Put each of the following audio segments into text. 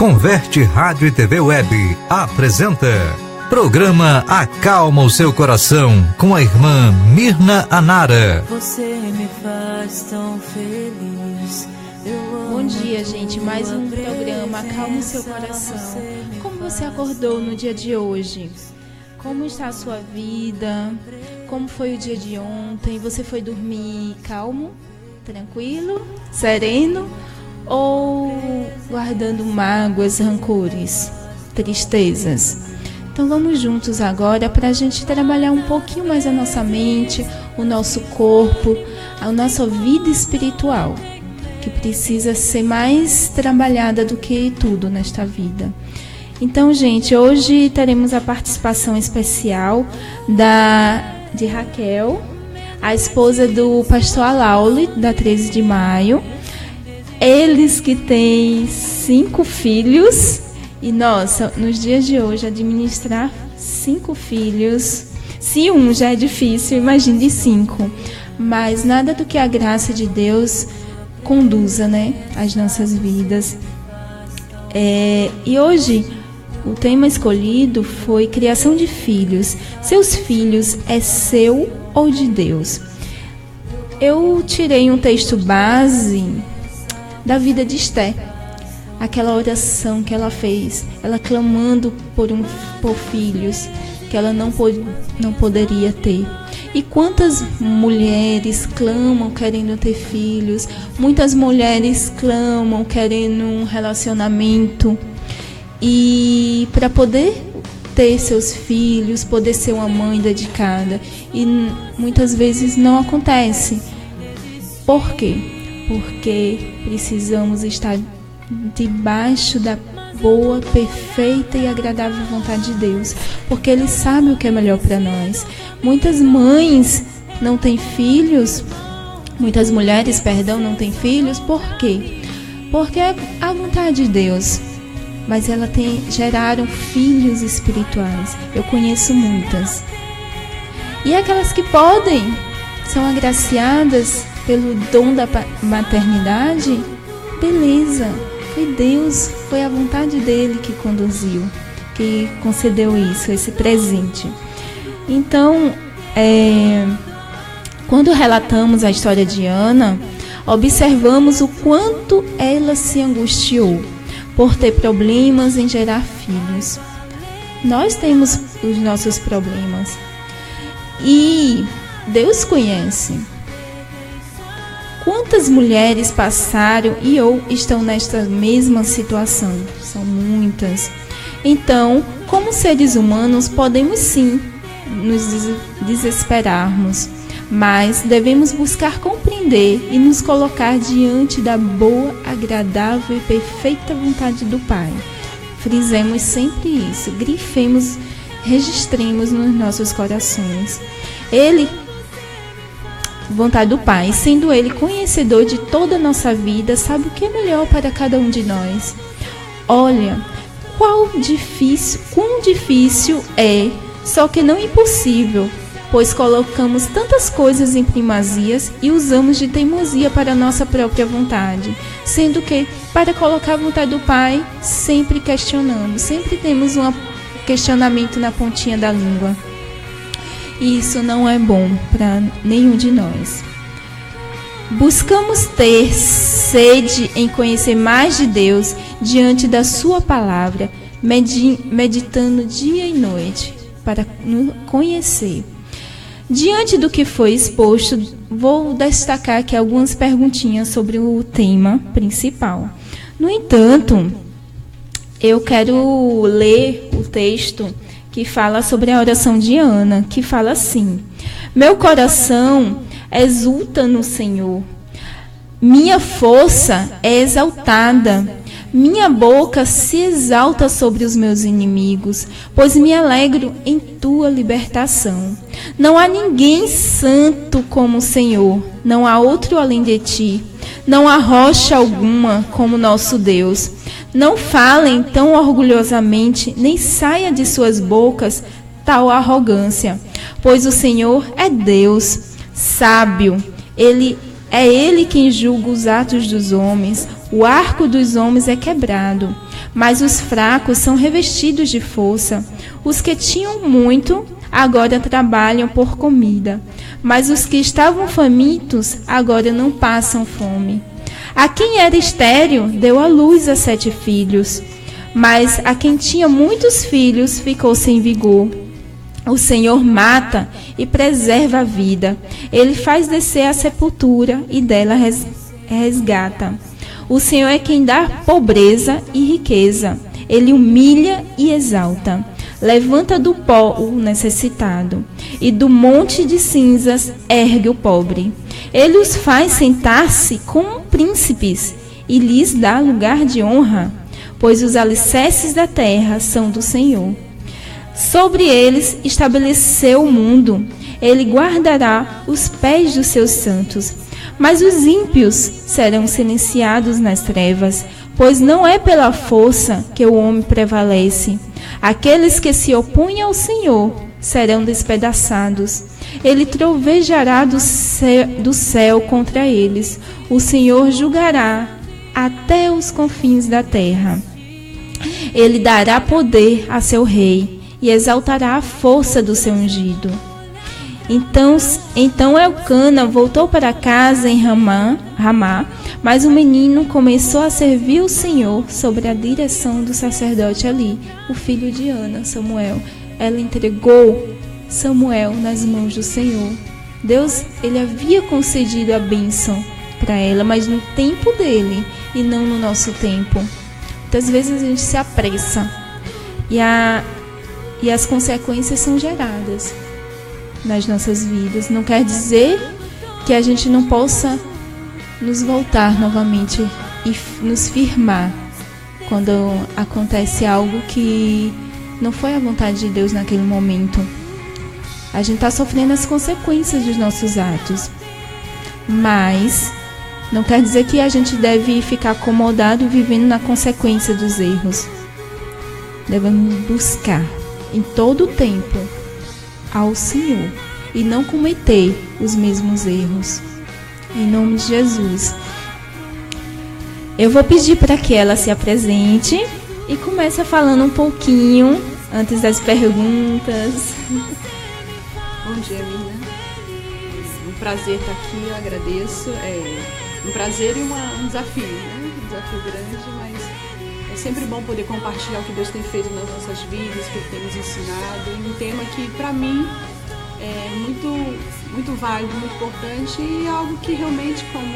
Converte Rádio e TV Web apresenta programa Acalma o Seu Coração, com a irmã Mirna Anara. Você me faz tão feliz. Bom dia, gente. Mais um programa Acalma o Seu Coração. Como você acordou no dia de hoje? Como está a sua vida? Como foi o dia de ontem? Você foi dormir calmo, tranquilo, sereno? Ou guardando mágoas, rancores, tristezas? Então vamos juntos agora para a gente trabalhar um pouquinho mais a nossa mente, o nosso corpo, a nossa vida espiritual, que precisa ser mais trabalhada do que tudo nesta vida. Então, gente, hoje teremos a participação especial de Raquel, a esposa do pastor Alaule, da 13 de maio. Eles que têm 5 filhos. E, nossa, nos dias de hoje, administrar 5 filhos, se um já é difícil, imagine 5. Mas nada do que a graça de Deus conduza, né, as nossas vidas. E hoje, o tema escolhido foi criação de filhos. Seus filhos é seu ou de Deus? Eu tirei um texto base da vida de Esté. Aquela oração que ela fez, ela clamando por filhos que ela não poderia ter. E quantas mulheres clamam querendo ter filhos, muitas mulheres clamam querendo um relacionamento, e para poder ter seus filhos, poder ser uma mãe dedicada, e muitas vezes não acontece. Por quê? Porque precisamos estar debaixo da boa, perfeita e agradável vontade de Deus, porque Ele sabe o que é melhor para nós. Muitas mães não têm filhos, muitas mulheres, não têm filhos. Por quê? Porque é a vontade de Deus, mas geraram filhos espirituais. Eu conheço muitas. E aquelas que podem, são agraciadas pelo dom da maternidade, beleza. Foi Deus, foi a vontade dele que conduziu, que concedeu isso, esse presente. Então, quando relatamos a história de Ana, observamos o quanto ela se angustiou por ter problemas em gerar filhos. Nós temos os nossos problemas e Deus conhece. Quantas mulheres passaram ou estão nesta mesma situação? São muitas. Então, como seres humanos, podemos sim nos desesperarmos, mas devemos buscar compreender e nos colocar diante da boa, agradável e perfeita vontade do Pai. Frisemos sempre isso, grifemos, registremos nos nossos corações. Vontade do Pai, sendo Ele conhecedor de toda a nossa vida, sabe o que é melhor para cada um de nós. Olha, quão difícil é, só que não impossível, pois colocamos tantas coisas em primazias e usamos de teimosia para a nossa própria vontade, sendo que, para colocar a vontade do Pai, sempre questionando, sempre temos um questionamento na pontinha da língua. E isso não é bom para nenhum de nós. Buscamos ter sede em conhecer mais de Deus diante da sua palavra, meditando dia e noite para nos conhecer. Diante do que foi exposto, vou destacar aqui algumas perguntinhas sobre o tema principal. No entanto, eu quero ler o texto que fala sobre a oração de Ana, que fala assim: meu coração exulta no Senhor, minha força é exaltada, minha boca se exalta sobre os meus inimigos, pois me alegro em tua libertação. Não há ninguém santo como o Senhor, não há outro além de ti, não há rocha alguma como nosso Deus. Não falem tão orgulhosamente, nem saia de suas bocas tal arrogância, pois o Senhor é Deus, sábio. É Ele quem julga os atos dos homens. O arco dos homens é quebrado, Mas os fracos são revestidos de força. Os que tinham muito, agora trabalham por comida. Mas os que estavam famintos, agora não passam fome. A quem era estéril, deu à luz a 7 filhos. Mas a quem tinha muitos filhos, ficou sem vigor. O Senhor mata e preserva a vida. Ele faz descer a sepultura e dela resgata. O Senhor é quem dá pobreza e riqueza. Ele humilha e exalta. Levanta do pó o necessitado, e do monte de cinzas ergue o pobre. Ele os faz sentar-se como príncipes, e lhes dá lugar de honra, pois os alicerces da terra são do Senhor. Sobre eles estabeleceu o mundo. Ele guardará os pés dos seus santos. Mas os ímpios serão silenciados nas trevas, pois não é pela força que o homem prevalece. Aqueles que se opõem ao Senhor serão despedaçados. Ele trovejará do céu contra eles. O Senhor julgará até os confins da terra. Ele dará poder a seu rei e exaltará a força do seu ungido. Então Elcana voltou para casa em Ramá, mas o menino começou a servir o Senhor sob a direção do sacerdote Eli, o filho de Ana, Samuel. Ela entregou Samuel nas mãos do Senhor. Deus, ele havia concedido a bênção para ela, mas no tempo dele e não no nosso tempo. Muitas vezes a gente se apressa e as consequências são geradas nas nossas vidas. Não quer dizer que a gente não possa nos voltar novamente e nos firmar quando acontece algo que não foi a vontade de Deus naquele momento. A gente está sofrendo as consequências dos nossos atos, mas não quer dizer que a gente deve ficar acomodado vivendo na consequência dos erros. Devemos buscar em todo o tempo ao Senhor e não cometer os mesmos erros. Em nome de Jesus. Eu vou pedir para que ela se apresente e comece falando um pouquinho antes das perguntas. Bom dia, Mirna. Um prazer estar aqui, eu agradeço. É um prazer e um desafio, né? Um desafio grande, mas é sempre bom poder compartilhar o que Deus tem feito nas nossas vidas, o que Ele tem nos ensinado. E um tema que, para mim, é muito válido, muito importante e algo que realmente, como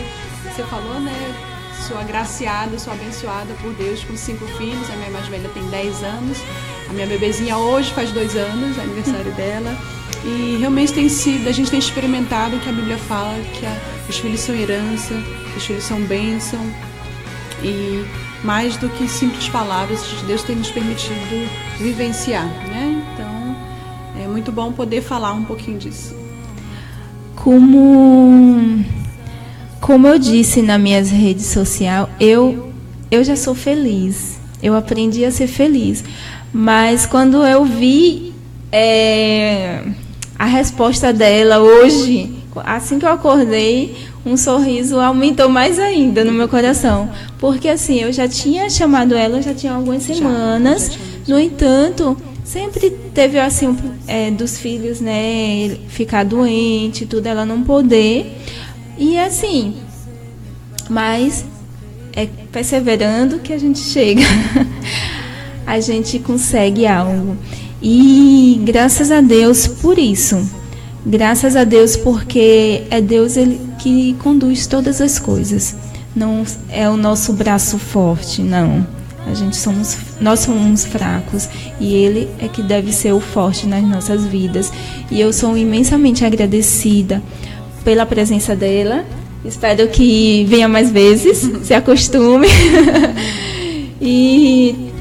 você falou, né? Sou agraciada, sou abençoada por Deus com 5 filhos. A minha mais velha tem 10 anos. A minha bebezinha hoje faz 2 anos, é aniversário dela. E realmente a gente tem experimentado o que a Bíblia fala, que os filhos são herança, os filhos são bênção. E mais do que simples palavras, Deus tem nos permitido vivenciar, né? Então, é muito bom poder falar um pouquinho disso. Como eu disse nas minhas redes sociais, eu já sou feliz. Eu aprendi a ser feliz. Mas quando eu vi a resposta dela hoje, assim que eu acordei, um sorriso aumentou mais ainda no meu coração. Porque assim, eu já tinha chamado ela, já tinha algumas semanas. No entanto, sempre teve assim, dos filhos, né, ficar doente, tudo, ela não poder. E assim, mas é perseverando que a gente chega. A gente consegue algo. E graças a Deus por isso. Graças a Deus porque é Deus ele que conduz todas as coisas. Não é o nosso braço forte, não. Nós somos fracos e Ele é que deve ser o forte nas nossas vidas. E eu sou imensamente agradecida pela presença dela. Espero que venha mais vezes, se acostume. E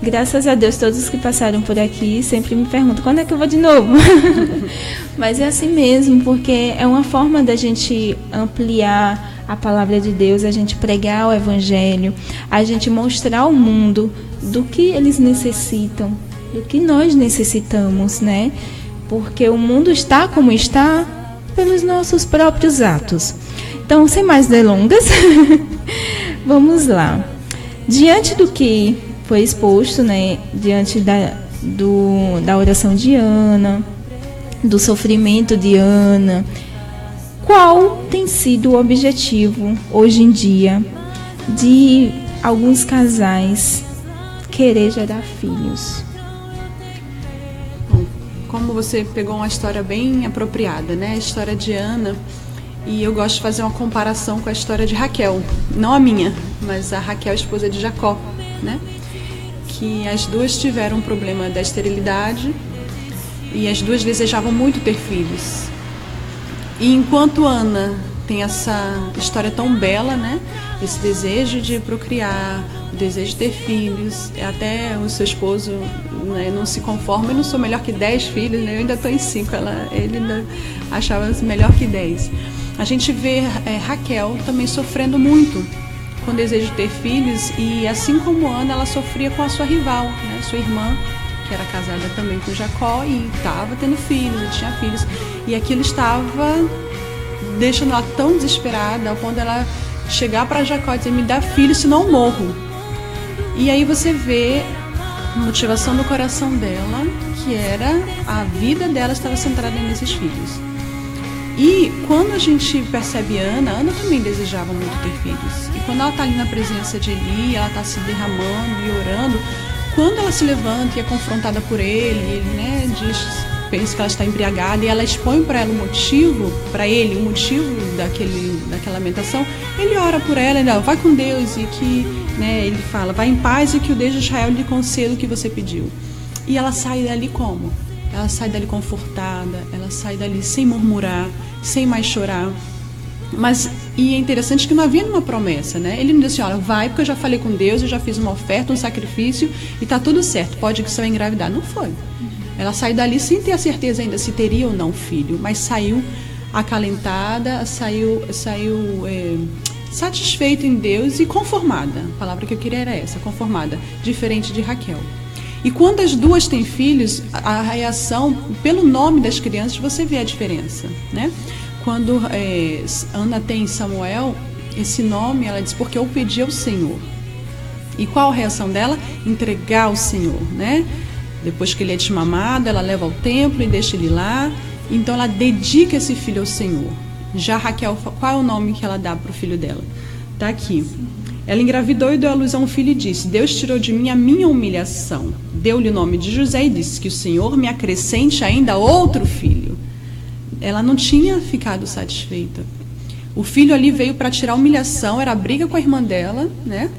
graças a Deus, todos os que passaram por aqui sempre me perguntam quando é que eu vou de novo. Mas é assim mesmo, porque é uma forma da gente ampliar a palavra de Deus, a gente pregar o Evangelho, a gente mostrar ao mundo do que eles necessitam, do que nós necessitamos, né? Porque o mundo está como está pelos nossos próprios atos. Então, sem mais delongas, vamos lá. Diante do que foi exposto, né, diante da oração de Ana, do sofrimento de Ana. Qual tem sido o objetivo hoje em dia de alguns casais querer gerar filhos? Bom, como você pegou uma história bem apropriada, né? A história de Ana, e eu gosto de fazer uma comparação com a história de Raquel, não a minha, mas a Raquel, esposa de Jacó, né? Que as duas tiveram um problema da esterilidade e as duas desejavam muito ter filhos. E enquanto Ana tem essa história tão bela, né? Esse desejo de procriar, o desejo de ter filhos, até o seu esposo, né, não se conforma. Eu não sou melhor que 10 filhos, né? Eu ainda estou em 5, ele ainda achava melhor que 10. A gente vê Raquel também sofrendo muito com o desejo de ter filhos, e assim como Ana, ela sofria com a sua rival, né? Sua irmã, que era casada também com Jacó e estava tendo filhos, e tinha filhos. E aquilo estava deixando ela tão desesperada, ao ponto dela chegar para Jacó e dizer: me dá filho, senão eu morro. E aí você vê a motivação do coração dela, que era a vida dela estava centrada nesses filhos. E quando a gente percebe Ana também desejava muito ter filhos. E quando ela está ali na presença de Eli, ela está se derramando e orando, quando ela se levanta e é confrontada por ele, né, pensa que ela está embriagada, e ela expõe para ela o motivo daquela lamentação, ele ora por ela, ele vai com Deus, e que, né, ele fala, vai em paz e que o Deus de Israel lhe conceda o que você pediu. E ela sai dali como? Ela sai dali confortada, ela sai dali sem murmurar, sem mais chorar. E é interessante que não havia nenhuma promessa, né? Ele não disse: olha, vai, porque eu já falei com Deus, eu já fiz uma oferta, um sacrifício, e está tudo certo, pode que você vai engravidar. Não foi. Ela saiu dali sem ter a certeza ainda se teria ou não filho, mas saiu acalentada, saiu satisfeita em Deus e conformada. A palavra que eu queria era essa, conformada, diferente de Raquel. E quando as duas têm filhos, a reação, pelo nome das crianças, você vê a diferença, né? Quando Ana tem Samuel, esse nome, ela diz: porque eu pedi ao Senhor. E qual a reação dela? Entregar ao Senhor, né? Depois que ele é desmamado, ela leva ao templo e deixa ele lá. Então ela dedica esse filho ao Senhor. Já Raquel, qual é o nome que ela dá para o filho dela? Está aqui. Ela engravidou e deu à luz a um filho e disse: Deus tirou de mim a minha humilhação. Deu-lhe o nome de José e disse: que o Senhor me acrescente ainda outro filho. Ela não tinha ficado satisfeita. O filho ali veio para tirar a humilhação, era a briga com a irmã dela, né?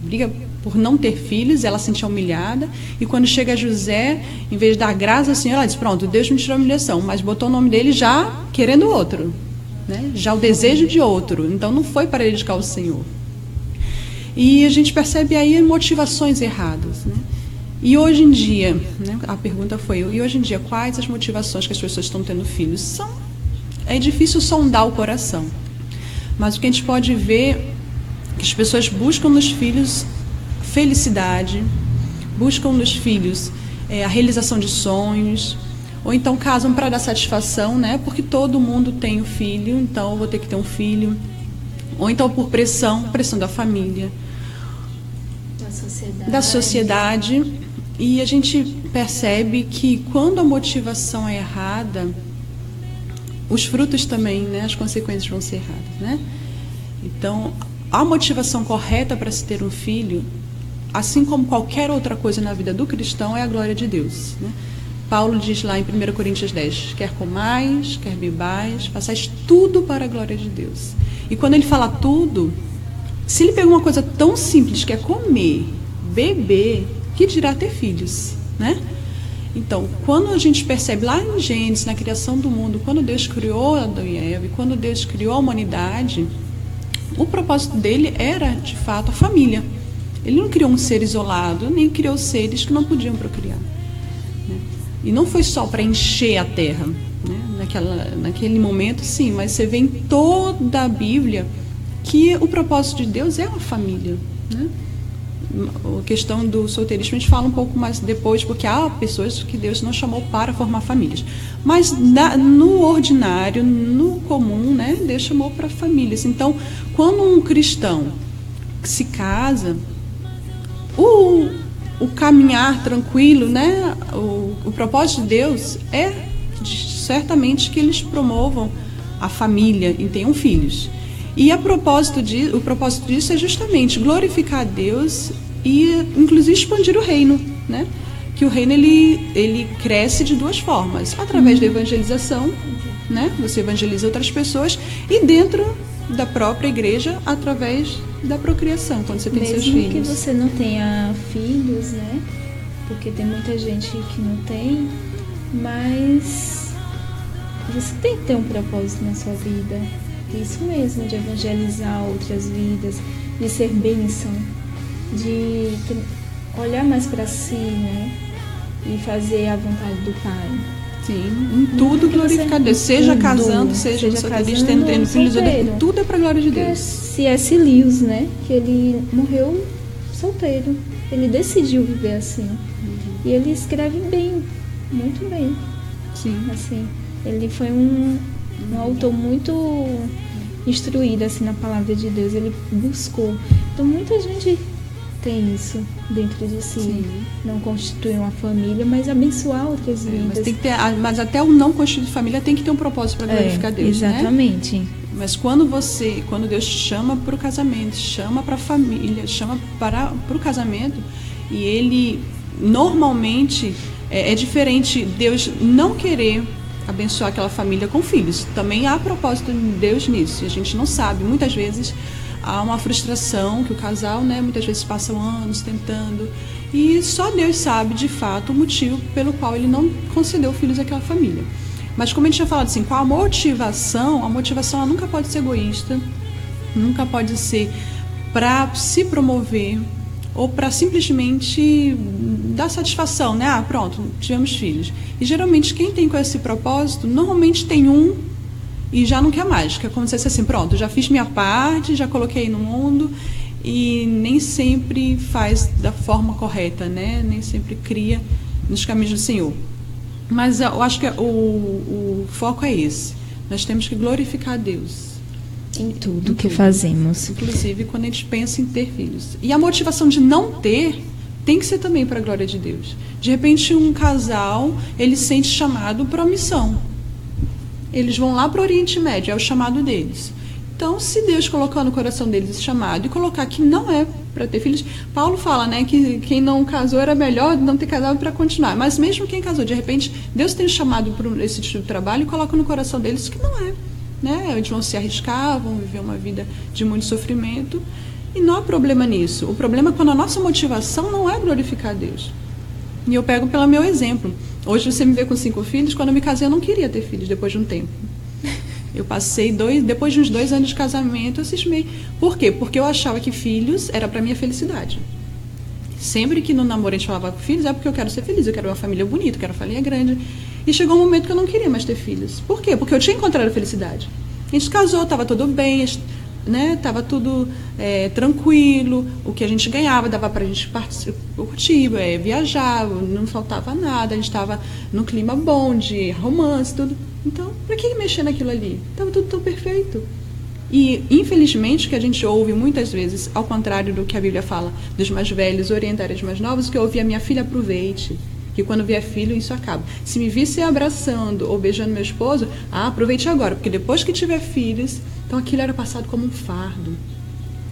Briga por não ter filhos, ela se sentia humilhada. E quando chega José, em vez de dar graça ao Senhor, ela diz: pronto, Deus me tirou a humilhação, mas botou o nome dele já querendo outro, né? Já o desejo de outro. Então não foi para dedicar ao Senhor. E a gente percebe aí motivações erradas, né? E hoje em dia, né, a pergunta foi: e hoje em dia, quais as motivações que as pessoas estão tendo filhos? É difícil sondar o coração, mas o que a gente pode ver é que as pessoas buscam nos filhos felicidade, buscam nos filhos a realização de sonhos, ou então casam para dar satisfação, né? Porque todo mundo tem um filho, então eu vou ter que ter um filho. Ou então por pressão da família, da sociedade. E a gente percebe que quando a motivação é errada, os frutos também, né, as consequências vão ser erradas, né? Então, a motivação correta para se ter um filho, assim como qualquer outra coisa na vida do cristão, é a glória de Deus, né? Paulo diz lá em 1 Coríntios 10, quer comais, quer bebais, façais tudo para a glória de Deus. E quando ele fala tudo, se ele pega uma coisa tão simples que é comer, beber, que dirá ter filhos, né? Então, quando a gente percebe lá em Gênesis, na criação do mundo, quando Deus criou Adão e Eva, e quando Deus criou a humanidade, o propósito dele era, de fato, a família. Ele não criou um ser isolado, nem criou seres que não podiam procriar, né? E não foi só para encher a terra, né? Naquele momento, sim, mas você vê em toda a Bíblia que o propósito de Deus é uma família, né? A questão do solteirismo a gente fala um pouco mais depois, porque há pessoas que Deus não chamou para formar famílias. Mas no ordinário, no comum, né, Deus chamou para famílias. Então, quando um cristão se casa, o caminhar tranquilo, né? O propósito de Deus é certamente que eles promovam a família e tenham filhos. E o propósito disso é justamente glorificar a Deus e, inclusive, expandir o reino, né? Que o reino ele cresce de duas formas: através da evangelização, né? Você evangeliza outras pessoas, e dentro da própria igreja, através da procriação, quando você tem seus filhos. Mesmo que você não tenha filhos, né? Porque tem muita gente que não tem, mas você tem que ter um propósito na sua vida. Isso mesmo, de evangelizar outras vidas, de ser bênção, de olhar mais para si, né? E fazer a vontade do Pai. Sim, em tudo glorificar Deus. Seja casando, seja solteiro, tendo filhos, tudo é para a glória de Deus. C.S. Lewis, né? Que ele morreu solteiro. Ele decidiu viver assim. E ele escreve bem, muito bem. Sim. Assim, ele foi um autor muito instruído assim, na palavra de Deus. Ele buscou. Então, muita gente tem isso dentro de si. Sim. Não constitui uma família, mas abençoar outras vidas. Mas até o não constituir família tem que ter um propósito para glorificar Deus, exatamente. Né? Mas quando Deus chama para o casamento, chama para a família, chama para o casamento, e ele normalmente é diferente Deus não querer abençoar aquela família com filhos. Também há propósito de Deus nisso, e a gente não sabe. Muitas vezes há uma frustração que o casal, né, muitas vezes passam anos tentando, e só Deus sabe de fato o motivo pelo qual ele não concedeu filhos àquela família. Mas como a gente tinha falado assim, com a motivação ela nunca pode ser egoísta, nunca pode ser para se promover ou para simplesmente dar satisfação, né? Ah, pronto, tivemos filhos. E geralmente quem tem com esse propósito, normalmente tem um e já não quer mais, que é como se fosse assim, pronto, já fiz minha parte, já coloquei no mundo, e nem sempre faz da forma correta, né? Nem sempre cria nos caminhos do Senhor. Mas eu acho que o foco é esse. Nós temos que glorificar a Deus em tudo que fazemos. Inclusive quando a gente pensa em ter filhos. E a motivação de não ter tem que ser também para a glória de Deus. De repente um casal, ele sente chamado para a missão. Eles vão lá para o Oriente Médio, é o chamado deles. Então, se Deus colocar no coração deles esse chamado e colocar que não é para ter filhos, Paulo fala, né, que quem não casou era melhor não ter casado para continuar. Mas mesmo quem casou, de repente, Deus tem chamado para esse tipo de trabalho e coloca no coração deles que não é. Né? Eles vão se arriscar, vão viver uma vida de muito sofrimento. E não há problema nisso. O problema é quando a nossa motivação não é glorificar a Deus. E eu pego pelo meu exemplo. Hoje você me vê com 5 filhos. Quando eu me casei, eu não queria ter filhos depois de um tempo. Eu passei depois de uns 2 anos de casamento, eu cismei. Por quê? Porque eu achava que filhos era para minha felicidade. Sempre que no namoro a gente falava com filhos, é porque eu quero ser feliz, eu quero uma família bonita, eu quero uma família grande. E chegou um momento que eu não queria mais ter filhos. Por quê? Porque eu tinha encontrado a felicidade. A gente casou, estava tudo bem, né? Estava tudo tranquilo, o que a gente ganhava dava para a gente curtir, viajar, não faltava nada, a gente estava num clima bom de romance, tudo. Então, para que mexer naquilo ali? Estava tudo tão perfeito. E, infelizmente, o que a gente ouve muitas vezes, ao contrário do que a Bíblia fala dos mais velhos, orientar os mais novos, que eu ouvi a minha filha aproveite, que quando vier filho, isso acaba. Se me visse abraçando ou beijando meu esposo, aproveite agora, porque depois que tiver filhos, então aquilo era passado como um fardo,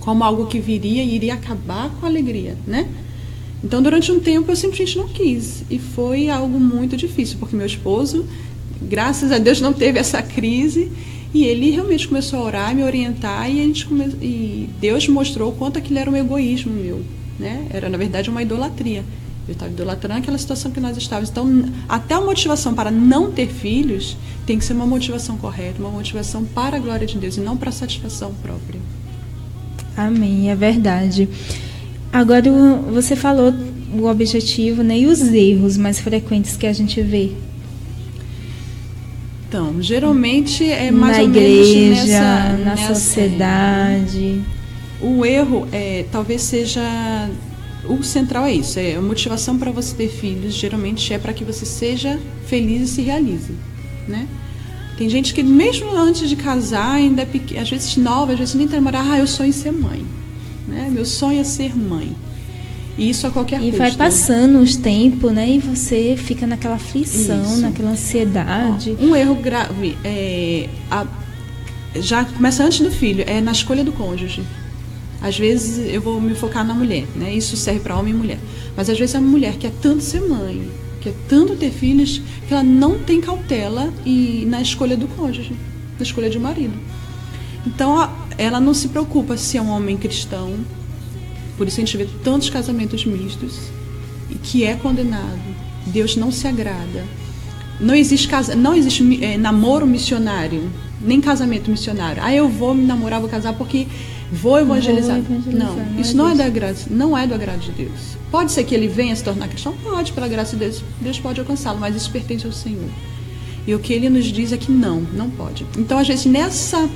como algo que viria e iria acabar com a alegria, né? Então, durante um tempo, eu simplesmente não quis. E foi algo muito difícil, porque meu esposo, graças a Deus, não teve essa crise. E ele realmente começou a orar, me orientar, e Deus mostrou o quanto aquilo era um egoísmo meu, né? Era, na verdade, uma idolatria. Eu estava idolatrando aquela situação que nós estávamos. Então, até a motivação para não ter filhos tem que ser uma motivação correta, uma motivação para a glória de Deus e não para a satisfação própria. Amém, é verdade. Agora, você falou o objetivo, né, e os erros mais frequentes que a gente vê. Então, geralmente é mais na ou igreja, menos na sociedade. O erro talvez seja... O central é isso, a motivação para você ter filhos geralmente é para que você seja feliz e se realize, né? Tem gente que mesmo antes de casar, ainda é pequena, às vezes nova, às vezes nem tem namorado, eu sonho em ser mãe, né? Meu sonho é ser mãe. E isso a qualquer custo. E vai passando os tempos, né? E você fica naquela aflição, Isso. naquela ansiedade. Um erro grave já começa antes do filho, é na escolha do cônjuge. Às vezes eu vou me focar na mulher, né? Isso serve para homem e mulher. Mas às vezes a mulher quer tanto ser mãe, quer tanto ter filhos, que ela não tem cautela na escolha do cônjuge, na escolha de um marido. Então ela não se preocupa se é um homem cristão. Por isso a gente vê tantos casamentos mistos que é condenado. Deus não se agrada. Não existe namoro missionário, nem casamento missionário. Eu vou me namorar, vou casar porque vou evangelizar. Não, isso não é do agrado de Deus. Pode ser que ele venha se tornar cristão? Pode, pela graça de Deus. Deus pode alcançá-lo, mas isso pertence ao Senhor. E o que ele nos diz é que não pode. Então, às vezes, nessa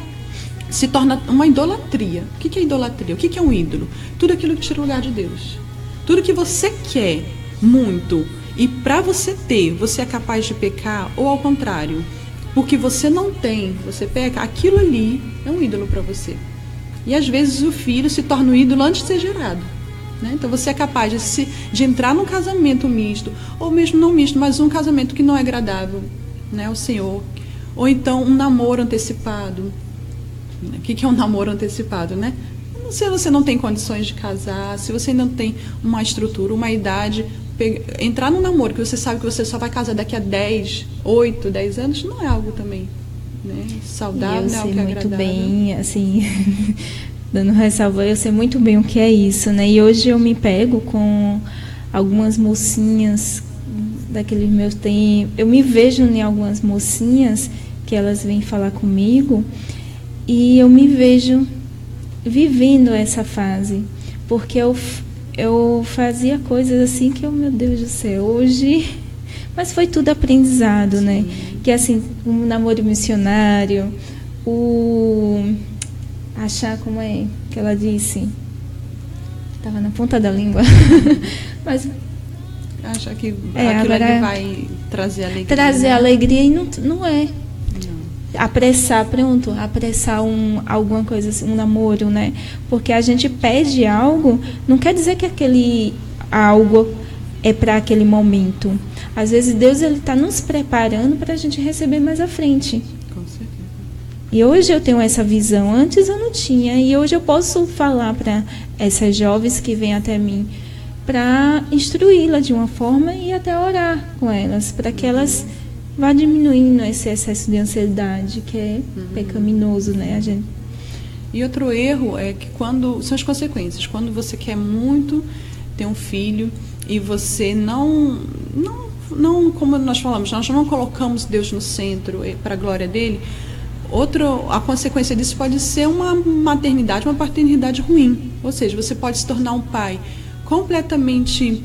se torna uma idolatria. O que é idolatria? O que é um ídolo? Tudo aquilo que tira o lugar de Deus. Tudo que você quer muito e para você ter, você é capaz de pecar, ou ao contrário, porque você não tem, você peca, aquilo ali é um ídolo para você. E às vezes o filho se torna um ídolo antes de ser gerado, né? Então você é capaz de entrar num casamento misto, ou mesmo não misto, mas um casamento que não é agradável, né, ao Senhor. Ou então um namoro antecipado. O que é um namoro antecipado, né? Se você não tem condições de casar, se você não tem uma estrutura, uma idade, entrar num namoro que você sabe que você só vai casar daqui a 8, 10 anos, não é algo também, né, saudável, não é algo que é agradável. Eu sei muito bem, assim, dando ressalva, eu sei muito bem o que é isso, né? E hoje eu me pego com algumas mocinhas daqueles meus tempos, eu me vejo em algumas mocinhas que elas vêm falar comigo e eu me vejo vivendo essa fase, porque eu fazia coisas assim que, meu Deus do céu, hoje... Mas foi tudo aprendizado, sim, né? Que assim, um namoro missionário, achar como é que ela disse, estava na ponta da língua, mas... Achar que aquilo ali vai trazer alegria. Trazer alegria e não é. Apressar alguma coisa assim, um namoro, né? Porque a gente pede algo, não quer dizer que aquele algo é para aquele momento. Às vezes Deus está nos preparando para a gente receber mais à frente. Com certeza. E hoje eu tenho essa visão, antes eu não tinha, e hoje eu posso falar para essas jovens que vêm até mim, para instruí-la de uma forma e até orar com elas, para que elas vá diminuindo esse excesso de ansiedade que é pecaminoso, né, a gente. E outro erro é que são as consequências. Quando você quer muito ter um filho e você não, como nós falamos, nós não colocamos Deus no centro para a glória dele, a consequência disso pode ser uma maternidade, uma paternidade ruim. Ou seja, você pode se tornar um pai completamente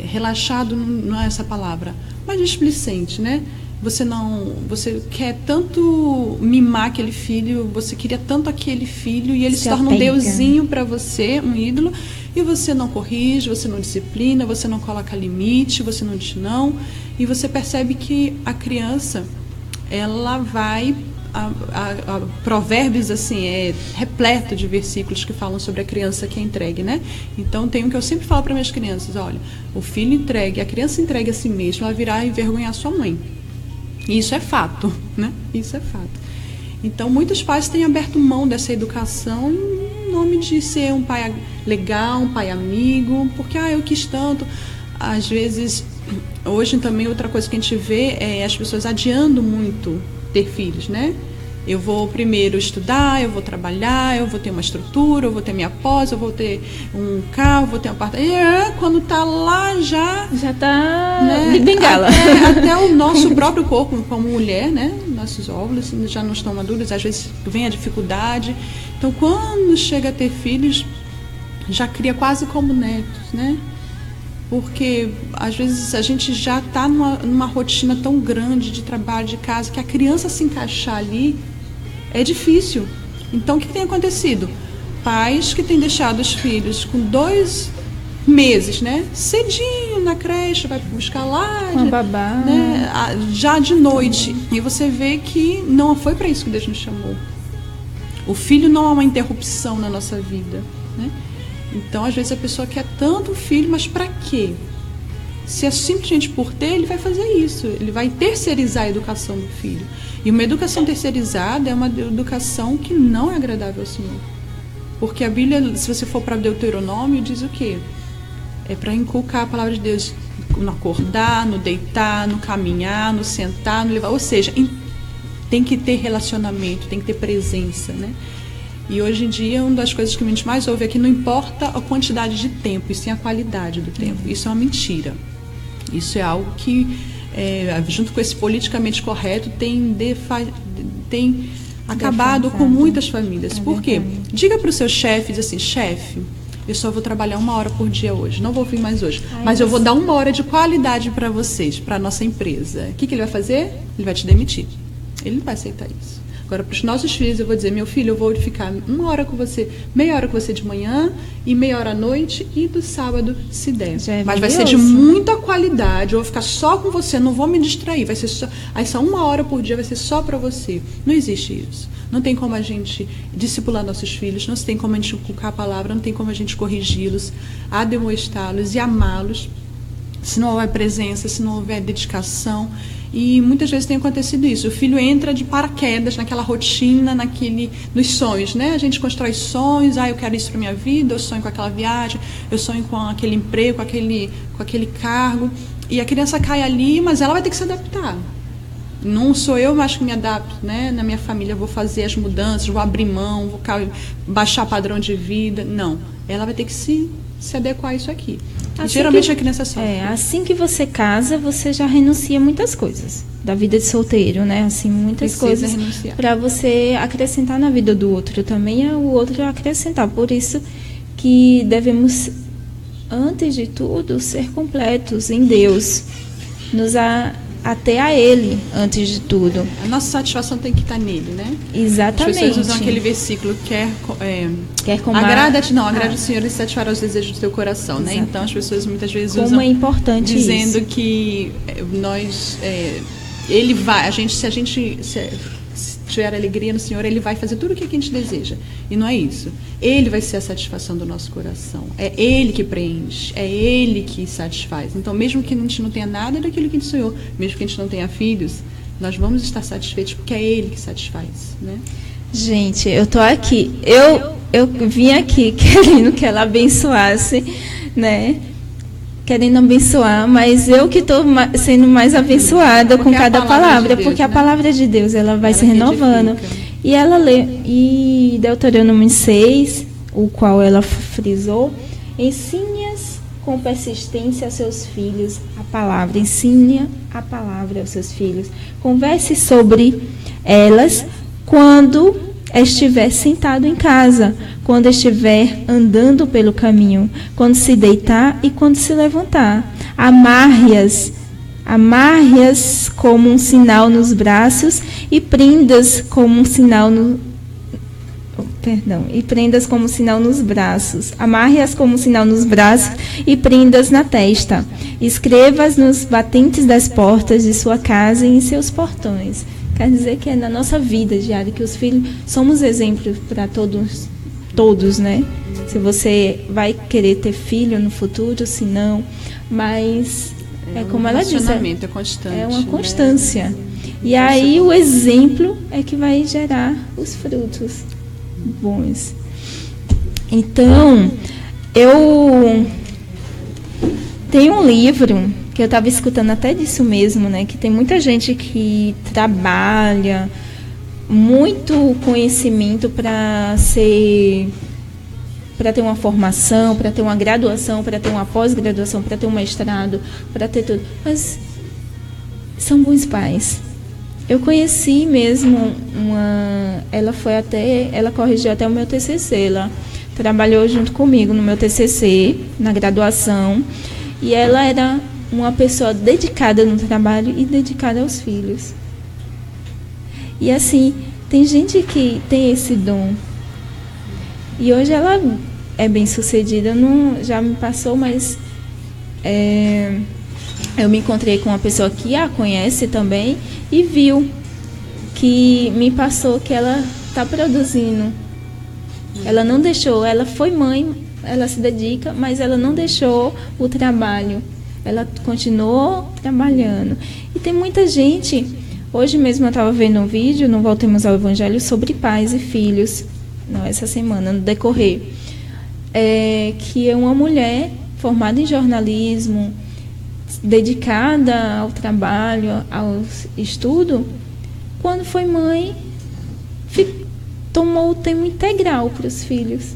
relaxado, não é essa palavra, mas displicente, né? Você quer tanto mimar aquele filho, você queria tanto aquele filho e ele se torna um deusinho para você, um ídolo, e você não corrige, você não disciplina, você não coloca limite, você não diz não, e você percebe que a criança, ela vai... Provérbios, assim, é repleto de versículos que falam sobre a criança que é entregue, né? Então tem um que eu sempre falo para minhas crianças: olha, o filho entregue, a criança entregue a si mesma, ela virá envergonhar sua mãe. E isso é fato, né? Isso é fato. Então muitos pais têm aberto mão dessa educação em nome de ser um pai legal, um pai amigo, porque eu quis tanto. Às vezes, hoje também outra coisa que a gente vê é as pessoas adiando muito ter filhos, né? Eu vou primeiro estudar, eu vou trabalhar, eu vou ter uma estrutura, eu vou ter minha pós, eu vou ter um carro, vou ter um apartamento. Quando tá lá já tá, né, de bengala. Até o nosso próprio corpo como mulher, né? Nossos óvulos já não estão maduros, às vezes vem a dificuldade. Então, quando chega a ter filhos, já cria quase como netos, né? Porque às vezes a gente já está numa rotina tão grande de trabalho, de casa, que a criança se encaixar ali é difícil. Então o que tem acontecido? Pais que têm deixado os filhos com 2 meses, né? Cedinho na creche, vai buscar lá, uma babá, né? Já de noite. E você vê que não foi para isso que Deus nos chamou. O filho não é uma interrupção na nossa vida, né? Então, às vezes, a pessoa quer tanto filho, mas para quê? Se é simplesmente por ter, ele vai fazer isso. Ele vai terceirizar a educação do filho. E uma educação terceirizada é uma educação que não é agradável ao Senhor. Porque a Bíblia, se você for para Deuteronômio, diz o quê? É para inculcar a palavra de Deus no acordar, no deitar, no caminhar, no sentar, no levar. Ou seja, tem que ter relacionamento, tem que ter presença, né? E hoje em dia, uma das coisas que a gente mais ouve é que não importa a quantidade de tempo, e sim a qualidade do tempo. Isso é uma mentira. Isso é algo que, junto com esse politicamente correto, tem acabado com muitas famílias. Por quê? Diga para o seu chefe, diz assim, chefe, eu só vou trabalhar 1 hora por dia hoje, não vou vir mais hoje, mas eu vou dar 1 hora de qualidade para vocês, para a nossa empresa. O que ele vai fazer? Ele vai te demitir. Ele não vai aceitar isso. Agora, para os nossos filhos, eu vou dizer, meu filho, eu vou ficar 1 hora com você, meia hora com você de manhã e meia hora à noite e do sábado, se der. Mas vai ser de muita qualidade, eu vou ficar só com você, não vou me distrair, vai ser só, aí só 1 hora por dia vai ser só para você. Não existe isso. Não tem como a gente discipular nossos filhos, não tem como a gente inculcar a palavra, não tem como a gente corrigi-los, ademoestá-los e amá-los, se não houver presença, se não houver dedicação. E muitas vezes tem acontecido isso. O filho entra de paraquedas naquela rotina, nos sonhos, né? A gente constrói sonhos, eu quero isso para minha vida, eu sonho com aquela viagem, eu sonho com aquele emprego, com aquele cargo. E a criança cai ali, mas ela vai ter que se adaptar. Não sou eu mais que me adapto, né? Na minha família eu vou fazer as mudanças, vou abrir mão, vou baixar padrão de vida. Não, ela vai ter que se adequar a isso aqui. Assim geralmente a criança sofre. Assim que você casa, você já renuncia muitas coisas da vida de solteiro, né? Assim, muitas coisas para você acrescentar na vida do outro. Também é o outro acrescentar. Por isso que devemos, antes de tudo, ser completos em Deus, até a Ele, antes de tudo. A nossa satisfação tem que estar nele, né? Exatamente. As pessoas usam aquele versículo, quer agrada-te, agrade o Senhor e satisfará os desejos do teu coração, né? Então as pessoas muitas vezes usam, é importante dizendo isso. Que nós, ele vai, se a gente tiver alegria no Senhor, Ele vai fazer tudo o que a gente deseja. E não é isso. Ele vai ser a satisfação do nosso coração. É Ele que preenche, é Ele que satisfaz. Então, mesmo que a gente não tenha nada daquilo que a gente sonhou, mesmo que a gente não tenha filhos, nós vamos estar satisfeitos porque é Ele que satisfaz, né? Gente, eu tô aqui. Eu vim aqui querendo que ela abençoasse, né? Querendo abençoar, mas eu que estou sendo mais abençoada com cada palavra, Deus, porque a palavra de Deus ela vai se renovando. E ela lê, e Deuteronômio 6, o qual ela frisou, ensine-as com persistência aos seus filhos a palavra, ensine a palavra aos seus filhos. Converse sobre elas quando estiver sentado em casa, quando estiver andando pelo caminho, quando se deitar e quando se levantar. Amarre-as como um sinal nos braços e prendas como um sinal nos braços. Amarre-as como um sinal nos braços e prendas na testa. Escreva-as nos batentes das portas de sua casa e em seus portões. Quer dizer que é na nossa vida diária que os filhos somos exemplos para todos, né? Se você vai querer ter filho no futuro, se não, mas como ela disse, é constante, é uma constância. Né? E aí o exemplo é que vai gerar os frutos bons. Então, eu tenho um livro que eu estava escutando até disso mesmo, né? Que tem muita gente que trabalha muito conhecimento para ter uma formação, para ter uma graduação, para ter uma pós-graduação, para ter um mestrado, para ter tudo. Mas são bons pais. Eu conheci mesmo ela corrigiu até o meu TCC, ela trabalhou junto comigo no meu TCC, na graduação, e ela era uma pessoa dedicada no trabalho e dedicada aos filhos. E assim, tem gente que tem esse dom. E hoje ela é bem sucedida, já me passou, mas eu me encontrei com uma pessoa que a conhece também e viu que me passou que ela está produzindo Ela não deixou, ela foi mãe, ela se dedica, mas ela não deixou o trabalho. Ela continuou trabalhando. E tem muita gente. Hoje mesmo eu estava vendo um vídeo no Voltemos ao Evangelho sobre pais e filhos, não, essa semana, no decorrer, que é uma mulher formada em jornalismo, dedicada ao trabalho, ao estudo, quando foi mãe, tomou o tempo integral para os filhos.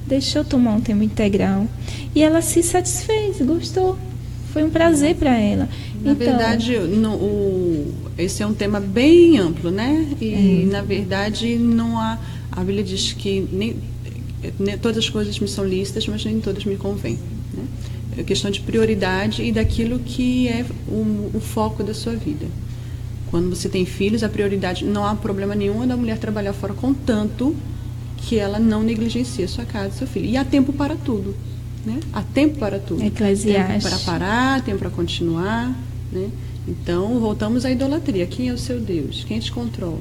Deixou tomar um tempo integral. E ela se satisfez, gostou. Foi um prazer para ela. Na verdade, esse é um tema bem amplo, né? E, na verdade, não há... A Bíblia diz que nem todas as coisas me são lícitas, mas nem todas me convêm. Né? É questão de prioridade e daquilo que é o foco da sua vida. Quando você tem filhos, a prioridade... Não há problema nenhum da mulher trabalhar fora, contanto que ela não negligencia a sua casa e seu filho. E há tempo para tudo. Né? Há tempo para tudo. Eclesiastes. Tempo para parar, tempo para continuar. Né? Então, voltamos à idolatria. Quem é o seu Deus? Quem te controla?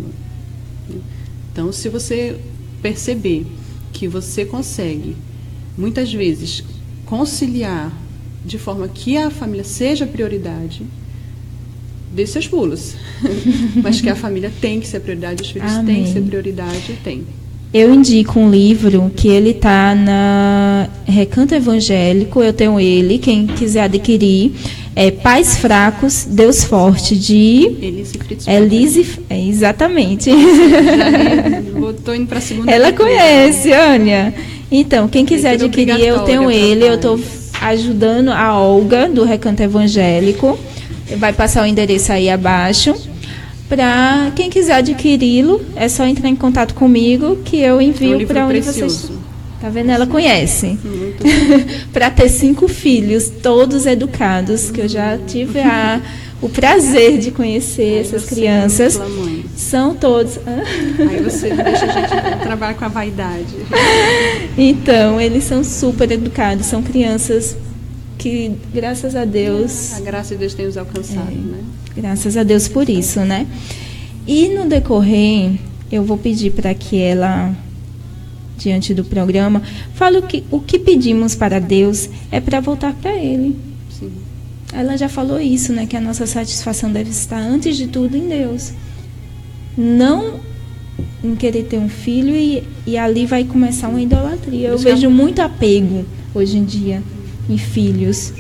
Então, se você perceber que você consegue, muitas vezes, conciliar de forma que a família seja prioridade, dê seus pulos. Mas que a família tem que ser prioridade, os filhos têm que ser prioridade, tem. Eu indico um livro que ele está na Recanto Evangélico, eu tenho ele, quem quiser adquirir, é Pais Fracos, Deus Forte, de Elise, exatamente. Estou indo para a segunda. Ela conhece, Ania. Então, quem quiser adquirir, eu tenho ele, eu estou ajudando a Olga, do Recanto Evangélico, vai passar o endereço aí abaixo. Para quem quiser adquiri-lo, é só entrar em contato comigo que eu envio para onde vocês... Tá vendo? Ela conhece. Para ter 5 filhos, todos educados, que eu já tive o prazer de conhecer essas crianças. São todos... Aí você deixa a gente trabalhar com a vaidade. Então, eles são super educados, são crianças que, graças a Deus... A graça de Deus tem os alcançado, né? Graças a Deus por isso, né? E no decorrer, eu vou pedir para que ela, diante do programa, fale o que pedimos para Deus é para voltar para Ele. Sim. Ela já falou isso, né? Que a nossa satisfação deve estar, antes de tudo, em Deus. Não em querer ter um filho e ali vai começar uma idolatria. Eu vejo muito apego, hoje em dia, em filhos.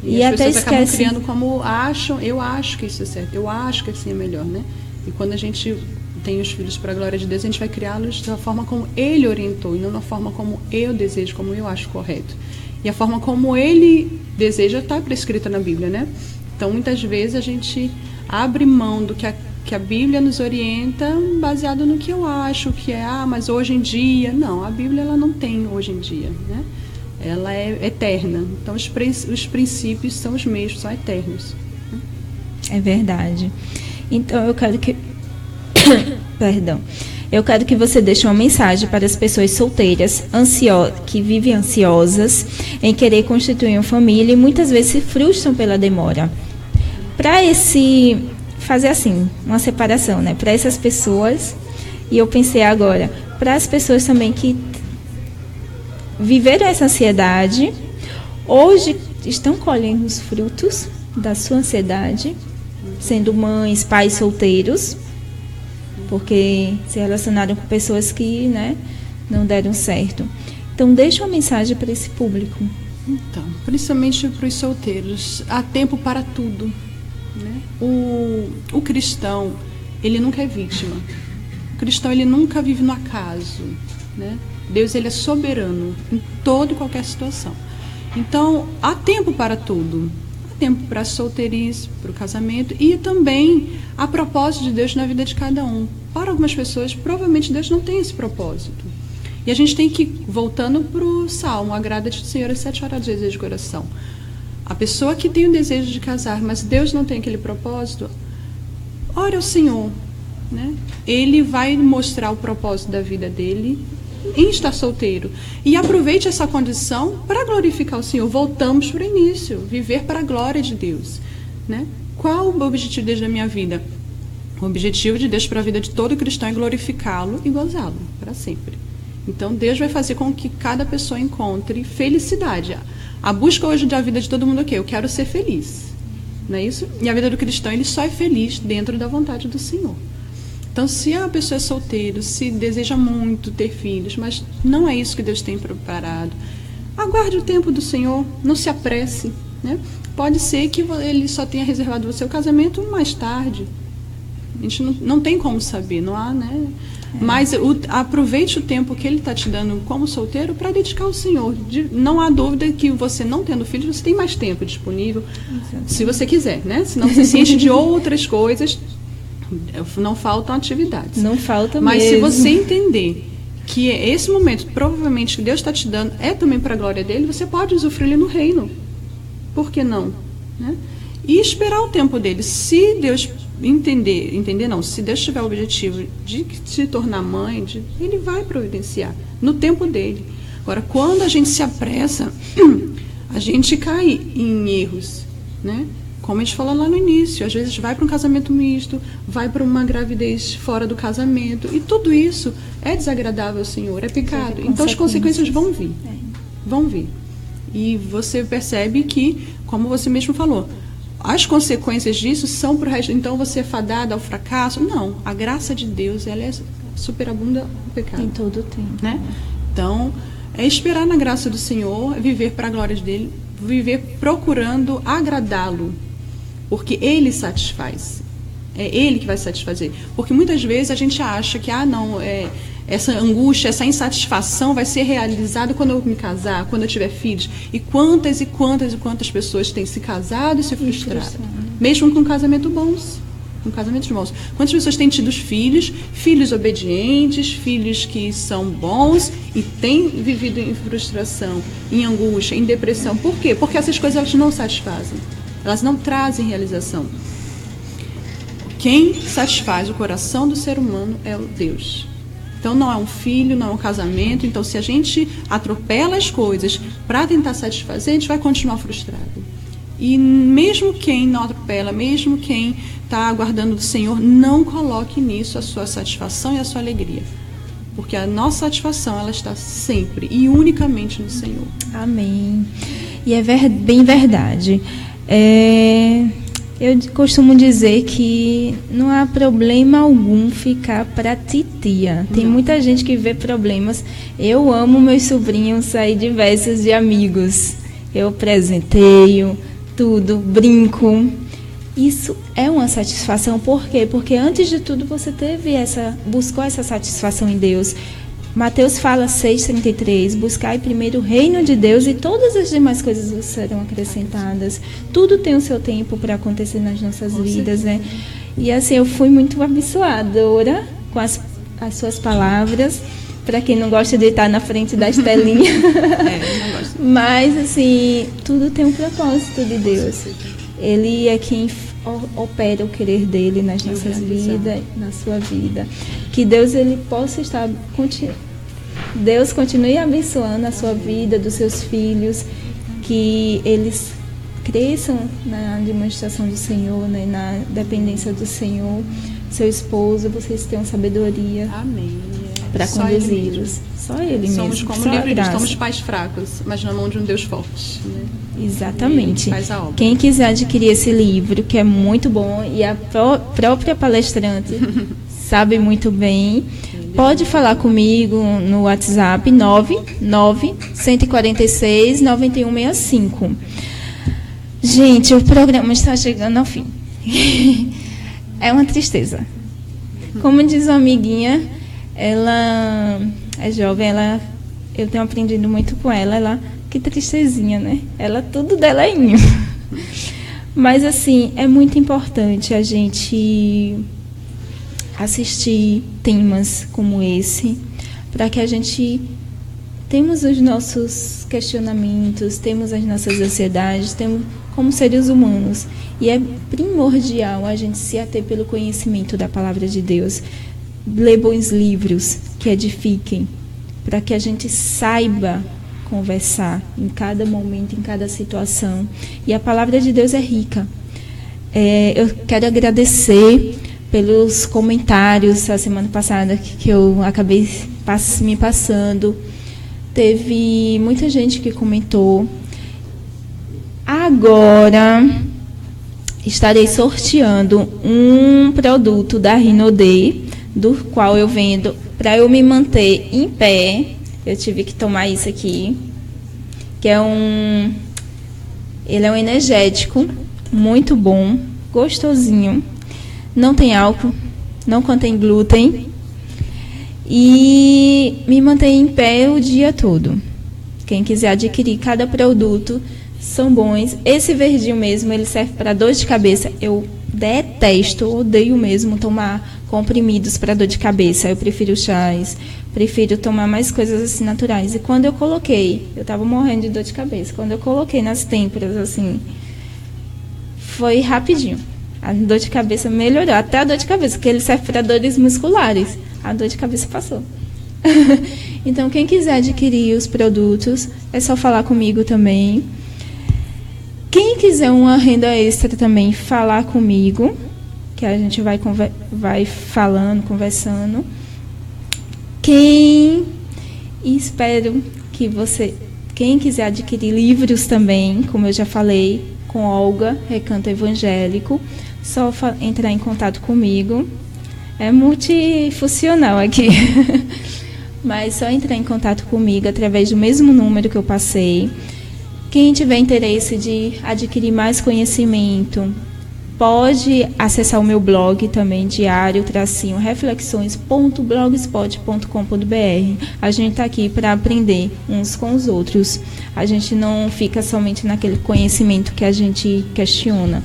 E as pessoas acabam criando como acham, eu acho que isso é certo, eu acho que assim é melhor, né? E quando a gente tem os filhos para a glória de Deus, a gente vai criá-los da forma como Ele orientou, e não da forma como eu desejo, como eu acho correto. E a forma como Ele deseja está prescrita na Bíblia, né? Então, muitas vezes a gente abre mão do que a Bíblia nos orienta baseado no que eu acho, que é, mas hoje em dia... Não, a Bíblia ela não tem hoje em dia, né? Ela é eterna. Então, os princípios são os mesmos, são eternos. É verdade. Então, eu quero que... Perdão. Eu quero que você deixe uma mensagem para as pessoas solteiras, que vivem ansiosas em querer constituir uma família e muitas vezes se frustram pela demora. Para fazer assim, uma separação, né? Para essas pessoas, e eu pensei agora, para as pessoas também que viveram essa ansiedade, hoje estão colhendo os frutos da sua ansiedade, sendo mães, pais solteiros, porque se relacionaram com pessoas que, né, não deram certo. Então, deixa uma mensagem para esse público. Então, principalmente para os solteiros, há tempo para tudo, né? O cristão, ele nunca é vítima. O cristão, ele nunca vive no acaso, né? Deus, ele é soberano em toda e qualquer situação. Então, há tempo para tudo. Há tempo para a solteirice, para o casamento e também há propósito de Deus na vida de cada um. Para algumas pessoas, provavelmente Deus não tem esse propósito. E a gente tem que, voltando para o Salmo, agrada-te, Senhor, às 7 horas de desejo de coração. A pessoa que tem o desejo de casar, mas Deus não tem aquele propósito, ore ao Senhor, né? Ele vai mostrar o propósito da vida dele em estar solteiro. E aproveite essa condição para glorificar o Senhor. Voltamos para o início, viver para a glória de Deus, né? Qual o objetivo de Deus na minha vida? O objetivo de Deus para a vida de todo cristão é glorificá-lo e gozá-lo para sempre. Então, Deus vai fazer com que cada pessoa encontre felicidade. A busca hoje da vida de todo mundo é o quê? Eu quero ser feliz. Não é isso? E a vida do cristão, ele só é feliz dentro da vontade do Senhor. Então, se a pessoa é solteira, se deseja muito ter filhos, mas não é isso que Deus tem preparado, aguarde o tempo do Senhor, não se apresse, né? Pode ser que ele só tenha reservado você o casamento mais tarde. A gente não tem como saber, não há, né? Mas aproveite o tempo que ele está te dando como solteiro para dedicar ao Senhor. Não há dúvida que você, não tendo filhos, você tem mais tempo disponível, se você quiser, né? Senão você se enche de outras coisas, não faltam atividades. Não falta Mas mesmo. se você entender que esse momento, provavelmente, que Deus está te dando, é também para a glória dele, você pode usufruir no reino. Por que não? Né? E esperar o tempo dele. Se Deus se Deus tiver o objetivo de se tornar mãe, ele vai providenciar no tempo dele. Agora, quando a gente se apressa, a gente cai em erros, né? Como a gente falou lá no início, às vezes vai para um casamento misto, vai para uma gravidez fora do casamento, e tudo isso é desagradável ao Senhor, é pecado. Então as consequências vão vir. Vão vir. E você percebe que, como você mesmo falou, as consequências disso são para o resto. Então você é fadada ao fracasso? Não. A graça de Deus, ela superabunda o pecado. Em todo o tempo. Né? Então, é esperar na graça do Senhor, é viver para a glória dele, viver procurando agradá-lo. Porque ele satisfaz. É ele que vai satisfazer. Porque muitas vezes a gente acha que, essa angústia, essa insatisfação vai ser realizada quando eu me casar, quando eu tiver filhos. E quantas pessoas têm se casado e se frustrado. Mesmo com casamentos bons. Quantas pessoas têm tido filhos obedientes, filhos que são bons e têm vivido em frustração, em angústia, em depressão. Por quê? Porque essas coisas elas não satisfazem. Elas não trazem realização. Quem satisfaz o coração do ser humano é o Deus. Então não é um filho, não é um casamento. Então se a gente atropela as coisas para tentar satisfazer, a gente vai continuar frustrado. E mesmo quem não atropela, mesmo quem está aguardando do Senhor, não coloque nisso a sua satisfação e a sua alegria. Porque a nossa satisfação, ela está sempre e unicamente no Senhor. Amém. E é bem verdade. Eu costumo dizer que não há problema algum ficar para titia. Tem muita gente que vê problemas. Eu amo meus sobrinhos sair diversos de amigos. Eu presenteio tudo, brinco. Isso é uma satisfação. Por quê? Porque antes de tudo você buscou essa satisfação em Deus. Mateus fala 6,33, buscai primeiro o reino de Deus e todas as demais coisas serão acrescentadas. Tudo tem o seu tempo para acontecer nas nossas vidas, né? E assim, eu fui muito abençoadora com as suas palavras. Para quem não gosta de estar na frente das telinhas. Não gosto. Mas assim, tudo tem um propósito de Deus. Ele é quem opera o querer dele nas nossas vidas, na sua vida. Que Deus ele possa estar Deus continue abençoando a sua vida, dos seus filhos, que eles cresçam na demonstração do Senhor, né, na dependência do Senhor. Seu esposo, vocês tenham sabedoria para conduzi-los. Só Ele mesmo. Somos como o livro diz, somos pais fracos, mas na mão de um Deus forte. Né? Exatamente. Faz a obra. Quem quiser adquirir esse livro, que é muito bom, e a própria palestrante sabe muito bem, pode falar comigo no WhatsApp 99146-9165. Gente, o programa está chegando ao fim. É uma tristeza. Como diz uma amiguinha, ela é jovem, eu tenho aprendido muito com ela, que tristezinha, né? Tudo dela é inho. Mas, assim, é muito importante a gente assistir temas como esse, para que a gente temos os nossos questionamentos, temos as nossas ansiedades, temos como seres humanos. E é primordial a gente se ater pelo conhecimento da palavra de Deus, ler bons livros que edifiquem, para que a gente saiba conversar em cada momento, em cada situação. E a palavra de Deus é rica. Eu quero agradecer pelos comentários a semana passada que eu acabei me passando. Teve muita gente que comentou. Agora estarei sorteando um produto da Rinode, do qual eu vendo para eu me manter em pé. Eu tive que tomar isso aqui, que ele é um energético muito bom, gostosinho, não tem álcool, não contém glúten e me mantém em pé o dia todo. Quem quiser adquirir, cada produto são bons. Esse verdinho mesmo, ele serve para dor de cabeça. Eu detesto, odeio mesmo tomar comprimidos para dor de cabeça. Eu prefiro chás, prefiro tomar mais coisas assim naturais. E quando eu coloquei, eu estava morrendo de dor de cabeça. Quando eu coloquei nas têmporas, assim, foi rapidinho. A dor de cabeça melhorou, até a dor de cabeça, porque ele serve para dores musculares. A dor de cabeça passou. Então, quem quiser adquirir os produtos, é só falar comigo também. Quem quiser uma renda extra também, falar comigo, que a gente vai falando, conversando. Espero que quem quiser adquirir livros também, como eu já falei, com Olga, Recanto Evangélico, só entrar em contato comigo. É multifuncional aqui. Mas só entrar em contato comigo através do mesmo número que eu passei. Quem tiver interesse de adquirir mais conhecimento, pode acessar o meu blog também, diario-reflexões.blogspot.com.br. A gente está aqui para aprender uns com os outros. A gente não fica somente naquele conhecimento que a gente questiona.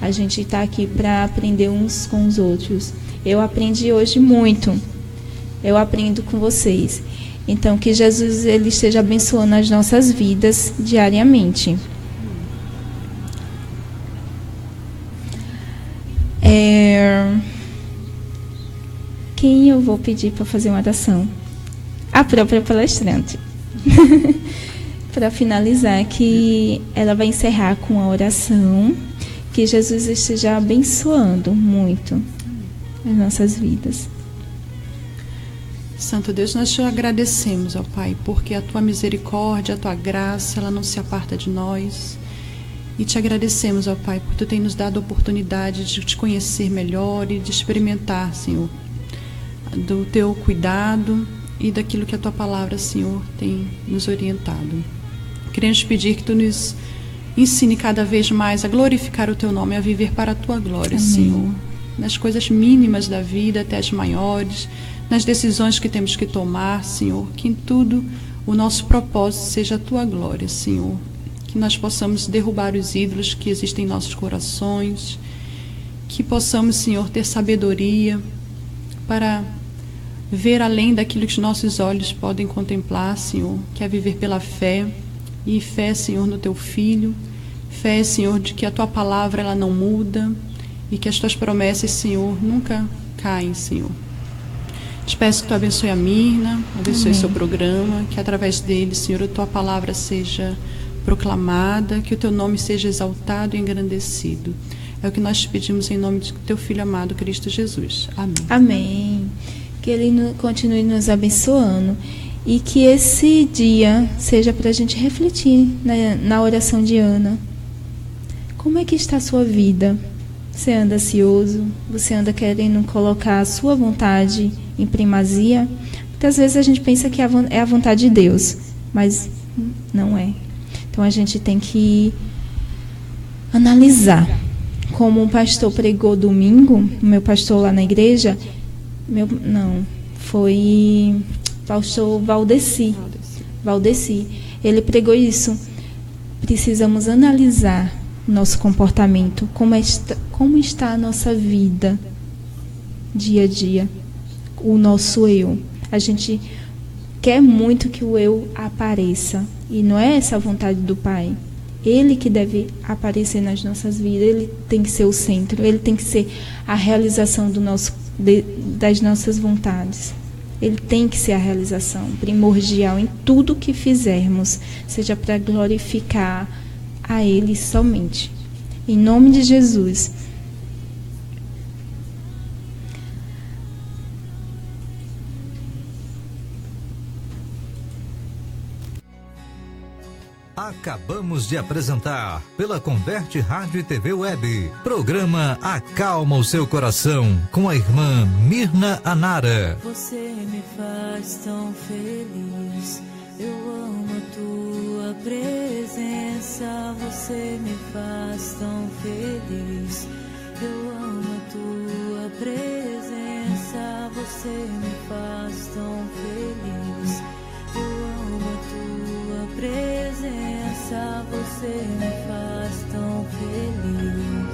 A gente está aqui para aprender uns com os outros. Eu aprendi hoje muito. Eu aprendo com vocês. Então, que Jesus ele esteja abençoando as nossas vidas diariamente. Quem eu vou pedir para fazer uma oração? A própria palestrante. Para finalizar, que ela vai encerrar com a oração. Que Jesus esteja abençoando muito as nossas vidas. Santo Deus, nós te agradecemos, ó Pai, porque a tua misericórdia, a tua graça, ela não se aparta de nós. E te agradecemos, ó Pai, porque tu tem nos dado a oportunidade de te conhecer melhor e de experimentar, Senhor, do teu cuidado e daquilo que a tua palavra, Senhor, tem nos orientado. Queremos pedir que tu nos ensine cada vez mais a glorificar o teu nome, a viver para a tua glória, Amém. Senhor, nas coisas mínimas da vida até as maiores, nas decisões que temos que tomar, Senhor, que em tudo o nosso propósito seja a tua glória, Senhor. Que nós possamos derrubar os ídolos que existem em nossos corações, que possamos, Senhor, ter sabedoria para ver além daquilo que os nossos olhos podem contemplar, Senhor, que é viver pela fé, e fé, Senhor, no teu Filho, fé, Senhor, de que a tua palavra ela não muda e que as tuas promessas, Senhor, nunca caem, Senhor. Te peço que tu abençoe a Mirna, abençoe Amém. Seu programa, que através dele, Senhor, a tua palavra seja proclamada, que o teu nome seja exaltado e engrandecido. É o que nós te pedimos em nome do teu Filho amado, Cristo Jesus. Amém. Amém. Que ele continue nos abençoando e que esse dia seja para a gente refletir na oração de Ana. Como é que está a sua vida? Você anda ansioso? Você anda querendo colocar a sua vontade em primazia? Muitas vezes a gente pensa que é a vontade de Deus, mas não é. Então a gente tem que analisar. Como um pastor pregou domingo, o meu pastor lá na igreja, foi pastor Valdeci. Ele pregou isso. Precisamos analisar o nosso comportamento, como está a nossa vida dia a dia, o nosso eu. A gente quer muito que o eu apareça, e não é essa a vontade do Pai. Ele que deve aparecer nas nossas vidas, ele tem que ser o centro, ele tem que ser a realização das nossas vontades. Ele tem que ser a realização primordial em tudo que fizermos, seja para glorificar a Ele somente. Em nome de Jesus. Acabamos de apresentar, pela Converte Rádio e TV Web, programa Acalma o Seu Coração, com a irmã Mirna Anara. Você me faz tão feliz, eu amo a tua presença. Você me faz tão feliz, eu amo a tua presença. Você me faz tão feliz, eu amo a tua presença. Você me faz tão feliz.